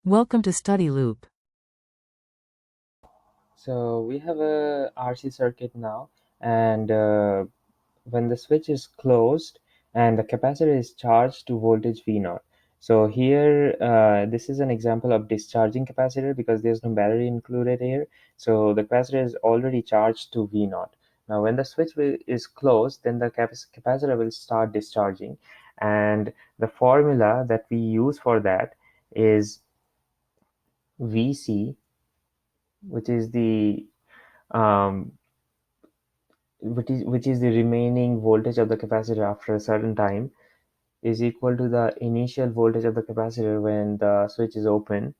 Welcome to Study Loop. So we have a RC circuit now, and when the switch is closed and the capacitor is charged to voltage V0. So here, this is an example of discharging capacitor because there's no battery included here. So the capacitor is already charged to V0. Now, when the switch is closed, then the capacitor will start discharging, and the formula that we use for that is VC, which is the um, which is the remaining voltage of the capacitor after a certain time, is equal to the initial voltage of the capacitor when the switch is open,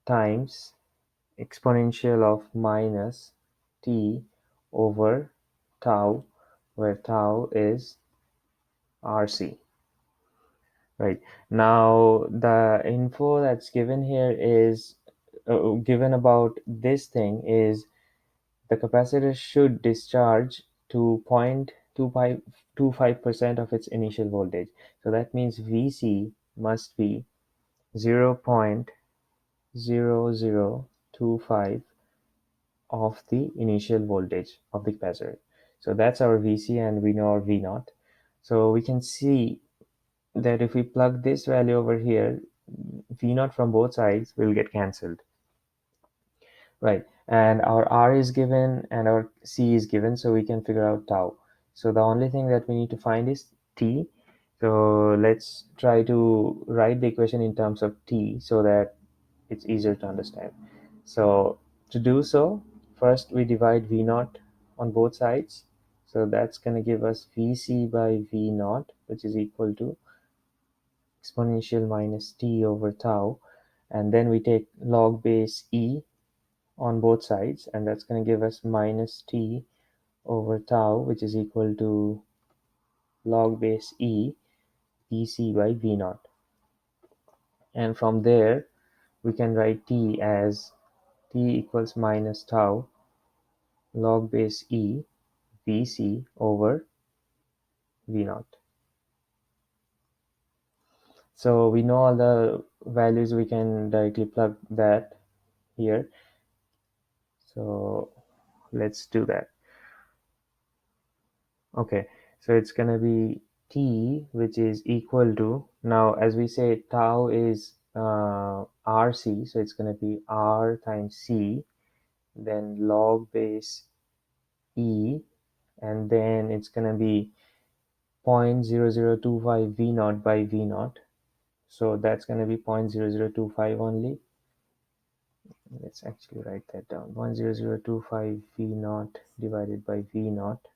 times exponential of minus t over tau, where tau is RC. Right. Now the info that's given here is given about this thing is the capacitor should discharge to 0.25% of its initial voltage. So that means Vc must be 0.0025 of the initial voltage of the capacitor. So that's our Vc, and we know our V0. So we can see that if we plug this value over here, V0 from both sides will get cancelled. Right, and our R is given and our C is given, so we can figure out tau. So the only thing that we need to find is T. So let's try to write the equation in terms of T so that it's easier to understand. So to do so, first we divide V naught on both sides. So that's going to give us Vc by V naught, which is equal to exponential minus T over tau. And then we take log base E on both sides, and that's going to give us minus t over tau, which is equal to log base e Vc by V naught. And from there, we can write t as t equals minus tau log base e Vc over V naught. So we know all the values, we can directly plug that here. So let's do that. Okay, so it's gonna be t, which is equal to, now as we say, tau is rc, so it's gonna be r times c, then log base e, and then it's gonna be 0.0025 v naught by v naught. So that's gonna be 0.0025 only. Let's actually write that down. 0.0025 v naught divided by v naught.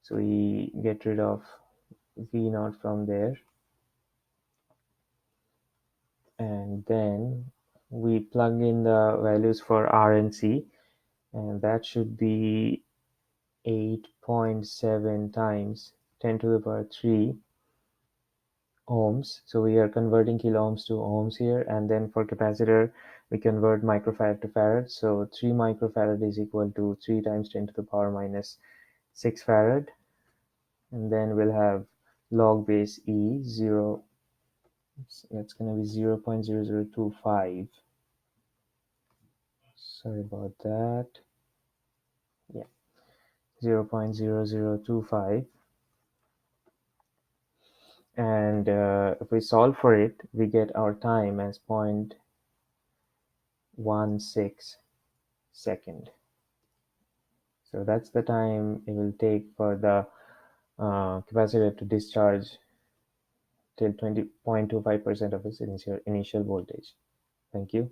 So we get rid of v naught from there, and then we plug in the values for R and C, and that should be 8.7 times 10 to the power 3 ohms. So we are converting kilo ohms to ohms here, and then for capacitor we convert microfarad to farad. So 3 microfarad is equal to 3 times 10 to the power minus 6 farad, and then we'll have log base E 0, that's going to be 0.0025. Sorry about that. Yeah, 0.0025. And if we solve for it, we get our time as 0.16 second. So that's the time it will take for the capacitor to discharge till 20.25% of its initial voltage. Thank you.